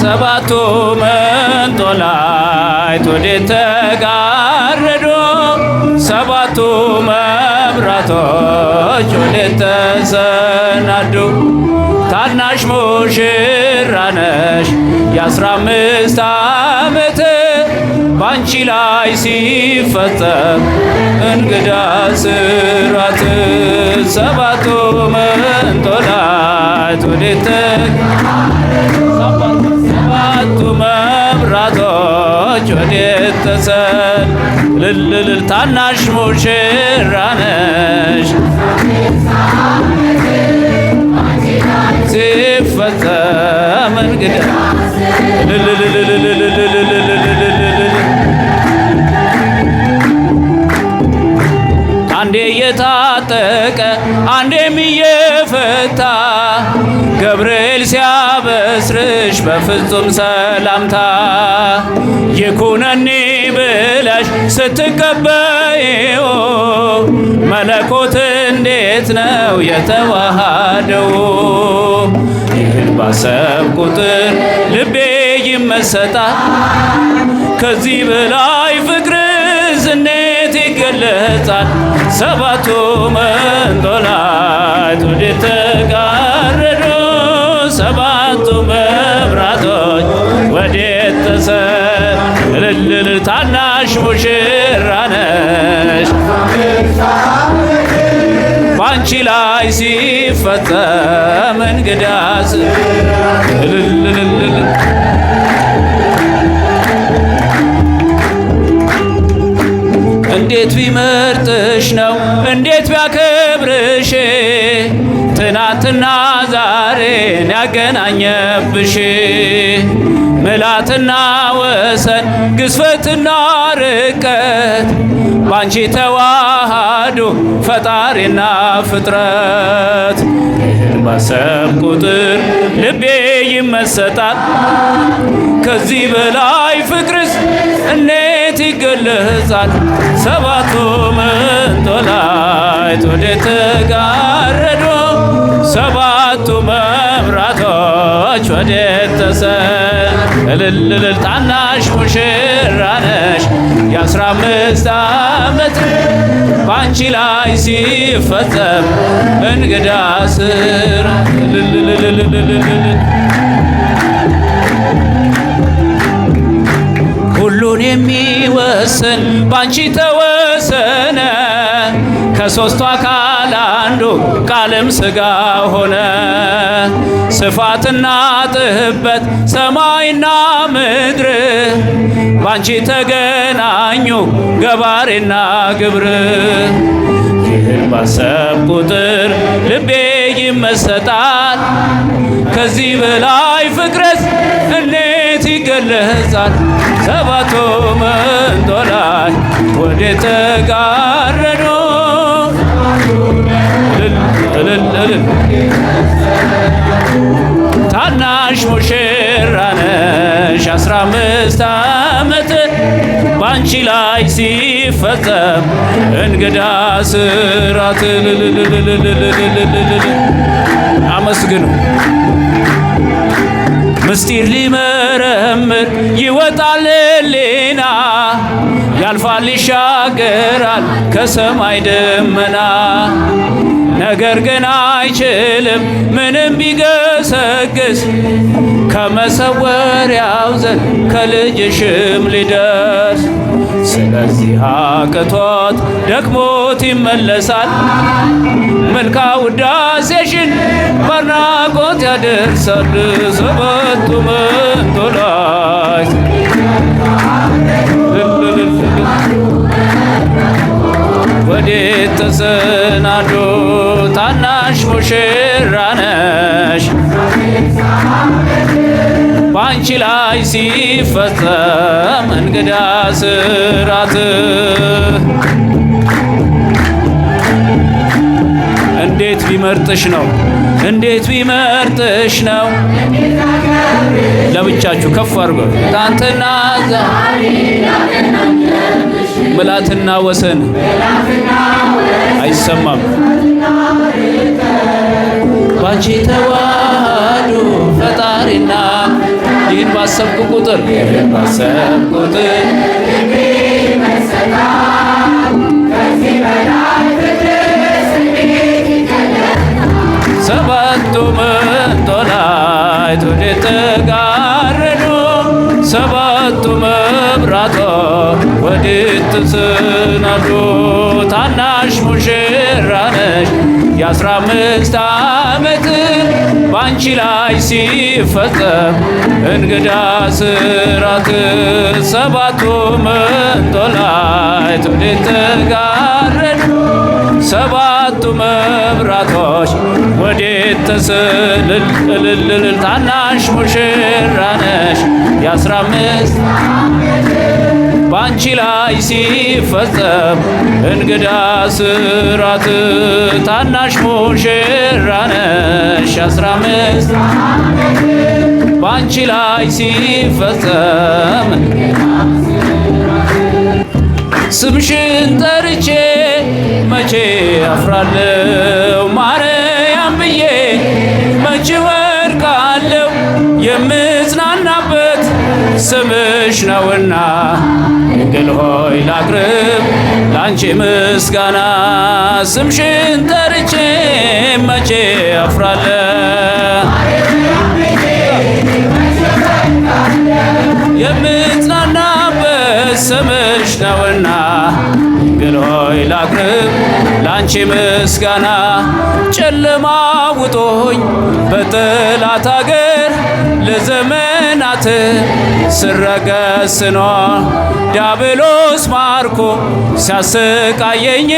ሰባቱ መንጦላዕት ወዴት ተጋረዱ? ሰባቱ መብራቶች ወዴት ተሰናዱ? ታናሽ ሙሽራ ነሽ የ15 ዓመት ባንቺ ላይ ሲፈጸም እንግዳ ስራት። ሰባቱ መንጦላዕት ወዴት ሰባቱ መብራቶች ወዴት ተሰልልል ታናሽ ሙሽራ ነሽ ሲፈጸም እንግዳ አንዴ እየታጠቀ አንዴም እየፈታ ገብርኤል ሲያበስርሽ በፍጹም ሰላምታ ይኩነኒ ብለሽ ስትቀበይው መለኮት እንዴት ነው የተዋሃደው? ይህን ባሰብ ቁጥር ልቤ ይመሰጣል። ከዚህ በላይ ፍቅርስ እንዴት ይገለጻል? ሰባቱ መንጦላዕት ወዴት ተጋረዱ? ሰባቱ መብራቶች ወዴት ተሰልልል ታናሽ ሙሽራ ነሽ ባንቺ ላይ ሲፈጸም እንግዳ እንዴት ቢመርጥሽ ነው እንዴት ቢያከብርሽ ትናንትና ዛሬን ያገናኘብሽ ምልአትና ወሰን ግዝፈትና ርቀት ባንቺ ተዋሃዱ ፈጣሪና ፍጥረት። ይህን ባሰብ ቁጥር ልቤ ይመሰጣል። ከዚህ በላይ ፍቅርስ እንዴት ይገለጻል? ሰባቱ መንጦላዕት ወዴት ተጋረዱ? ሰባቱ መብራቶች ወዴት ተሰልልል ታናሽ ሙሽራ ነሽ የ15 ዓመት ባንቺ ላይ ሲፈጸም እንግዳ ስራ ሁሉን የሚወስን ባንቺ ተወሰነ ከሦስቱ አካል አንዱ ቃልም ሥጋ ሆነ። ስፋትና ጥበት ሰማይና ምድር ባንቺ ተገናኙ ገባሬና ግብር። ይህን ባሰብ ቁጥር ልቤ ይመሰጣል። ከዚህ በላይ ፍቅርስ እንዴት ይገለጻል? ሰባቱ መንጦላዕት ወዴት ተጋረዱ? ታናሽ ሙሽራ ነሽ 15 ዓመት ባንቺ ላይ ሲፈጸም እንግዳ ስራት። አመስግኑ። ምስጢር ሊመረምር ይወጣል ሌና ያልፋል ይሻገራል ከሰማይ ደመና። ነገር ግን አይችልም ምንም ቢገሰግስ ከመሰወሪያው ዘንድ ከልጅሽም ሊደርስ። ስለዚህ አቅቶት ደክሞት ይመለሳል መልካ ውዳሴሽን ባርናቆት ያደርሳል። ሰባቱ መንጦላዕት ወዴት ተሰናዱ? ታናሽ ሙሽራ ነሽ ባንቺ ላይ ሲፈጸም እንግዳ ስራት። እንዴት ቢመርጥሽ ነው እንዴት ቢመርጥሽ ነው። ለብቻችሁ ከፍ አድርጎ ታንተና ምልአትና ወሰን አይሰማም ባንቺ ተዋሃዱ ፈጣሪና ይህን ባሰብኩ ቁጥር ባሰብኩ ቁጥር ሰባቱ መንጦላዕት ወዴት ተጋረዱ? ሰባቱ መብራቶች ወዴት ተሰናዱ? ታናሽ ሙሽራ ነሽ የ15 ዓመት ባንቺ ላይ ሲፈጸም እንግዳ ስራት። ሰባቱ መንጦላዕት ወዴት ተጋረዱ? ሰባቱ መብራቶች ወዴት ተሰልል? ታናሽ ሙሽራ ነሽ የ15 ባንቺ ላይ ሲፈጸም እንግዳ ስራት። ታናሽ ሙሽራ ነሽ የ15 ባንቺ ላይ ሲፈጸም ስምሽን ጠርቼ መቼ አፍራለሁ? ማርያም ብዬ መቼ ወድቃለሁ? የምጽናናበት ስምሽ ነውና ድንግል ሆይ ላቅርብ ላንቺ ምስጋና። ስምሽን ጠርቼ መቼ አፍራለሁ? የምጽናናበት ስምሽ ነውና ድንግል ሆይ ላቅርብ ላንቺ ምስጋና። ጨለማ ውጦኝ በጠላት አገር ለዘመናት ስረገጥ ስኖር ዲያብሎስ ማርኮ ሲያሰቃየኝ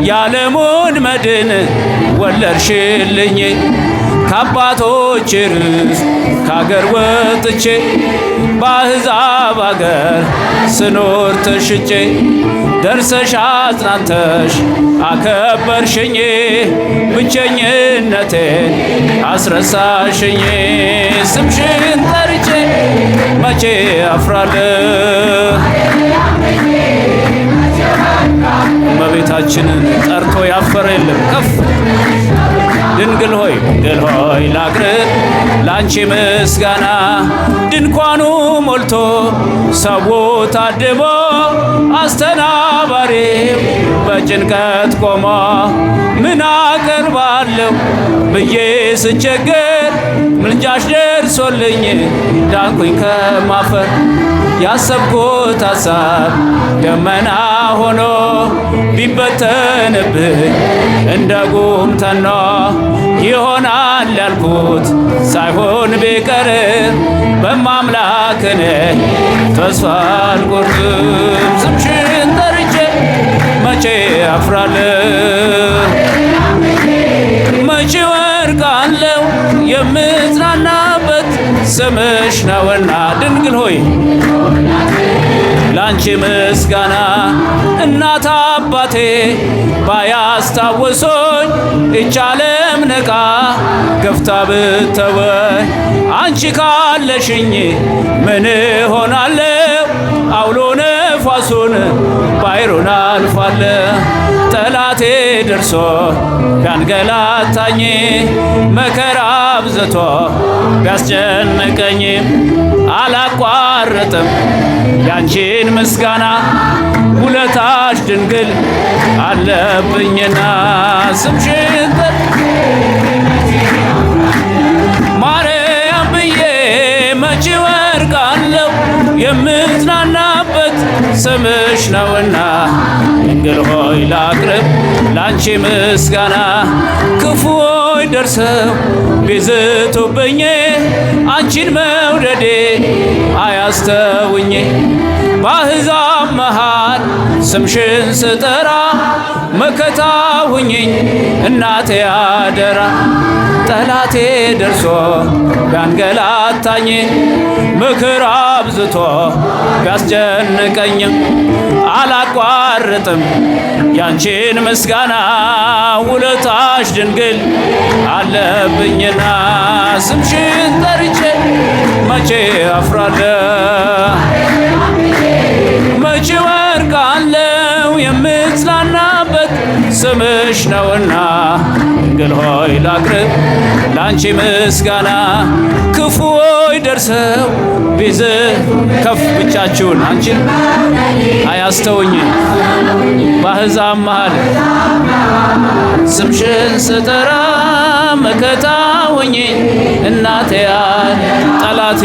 የዓለሙን መድን ወለድሽልኝ። ከአባቶች ርስት ከአገር ወጥቼ በአሕዛብ አገር ስኖር ተሽጬ ደርሰሽ አጽናንተሽ አከበርሽኝ። ብቸኝነቴን አስረሳሽኝ። ስምሽን ጠርቼ መቼ አፍራለሁ? እመቤታችንን ጠርቶ ያፈረ የለም። ከፍ ድንግል ሆይ ድንግል ሆይ ላቅርብ ላንቺ ምስጋና። ድንኳኑ ሞልቶ ሰው ታድሞ አስተናባሪው በጭንቀት ቆሞ ምን አቀርባለሁ ብዬ ስቸገር ምልጃሽ ደርሶልኝ ዳንኩኝ ከማፈር። ያሰብኩት ሐሳብ ደመና ሆኖ ቢበተንብኝ እንደ ጉም ተኖ ይሆናል ያልኩት ሳይሆን ቢቀር በማምላክ ነኝ ተስፋ አልቆርጥም። ስምሽን ጠርቼ መቼ አፍራለሁ? መቼ ወድቃለሁ? የምጽናናበት ስምሽ ነውና ድንግል ሆይ ላንቺ ምስጋና። እናት አባቴ ባያስታውሶኝ ይህች ዓለም ንቃ ገፍታ ብተወኝ አንቺ ካለሽኝ ምን እሆናለሁ? አውሎ ነፋሱን ባሕሩን አልፋለሁ። ጠላቴ ደርሶ ቢያንገላታኝ መከራ አብዝቶ ቢያስጨንቀኝ አላቋርጥም ያንቺን ምስጋና። ውለታሽ ድንግል አለብኝና ስምሽን ማርያም ብዬ መቼ ወድቃለሁ? የምጽናናበት ስምሽ ነውና ድንግል ሆይ ላቅርብ ላንቺ ምስጋና። ክፉዎች ደርሰው ቢዝቱብኝ አንቺን መውደዴ አያስተውኝ። በአሕዛብ መሃል ስምሽን ስጠራ መከታ ሁኚኝ እናቴ አደራ። ጠላቴ ደርሶ ቢያንገላታኝ ምክር አብዝቶ ቢያስጨንቀኝ አላቋርጥም ያንቺን ምስጋና። ውለታሽ ድንግል አለብኝና ስምሽን ጠርቼ መቼ አፍራለሁ? መቼ ወድቃለሁ? የምጽናናበት ስምሽ ነውና ድንግል ሆይ ላቅርብ ላንቺ ምስጋና። ክፉዎች ደርሰው ቢዝ ከፍ ብቻችሁን አንቺን አያስተውኝ ባሕዛብ መሃል ስምሽን ስጠራ መከታ ሆኜ እናቴ ጠላቴ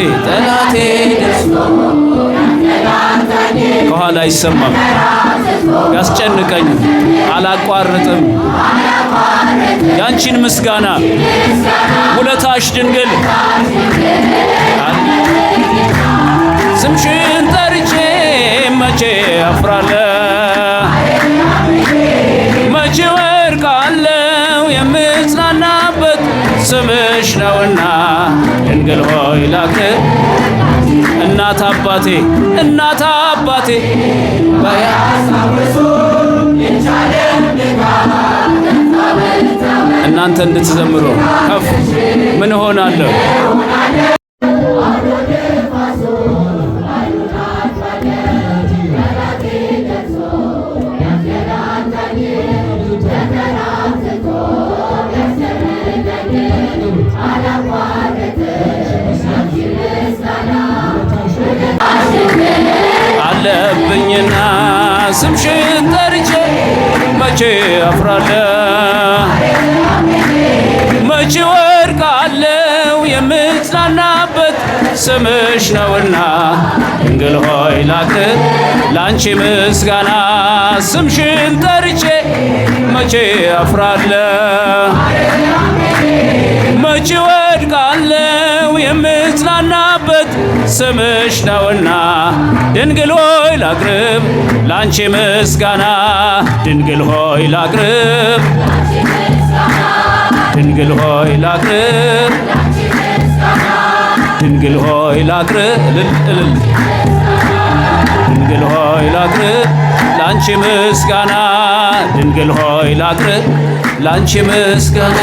ከኋላ አይሰማም ያስጨንቀኝ አላቋርጥም ያንቺን ምስጋና ውለታሽ ድንግል ስምሽን ጠርቼ መቼ አፍራለሁ መቼ ወድቃለሁ የምጽናናበት ስምሽ ነውና ድንግል ሆይ ላክብር እናት አባቴ እናንተ እንድትዘምሩ ከፍ ምን ሆናለሁ አለብኝና ስምሽን ጠርቼ መቼ አፍራለሁ መቼ ወድቃለሁ የምጽናናበት ስምሽ ነውና ድንግል ሆይ ላቅርብ ላንቺ ምስጋና። ስምሽን ጠርቼ መቼ አፍራለሁ መቼ ወድቃለሁ የምጽናናበት ስምሽ ነውና ድንግል ሆይ ላቅርብ ላንቺ ምስጋና። ድንግል ሆይ ላቅርብ ድንግል ሆይ ላቅርብ ድንግል ሆይ ላቅርብ እልል ድንግል ሆይ ላቅርብ ላንቺ ምስጋና ድንግል ሆይ ላቅርብ ላንቺ ምስጋና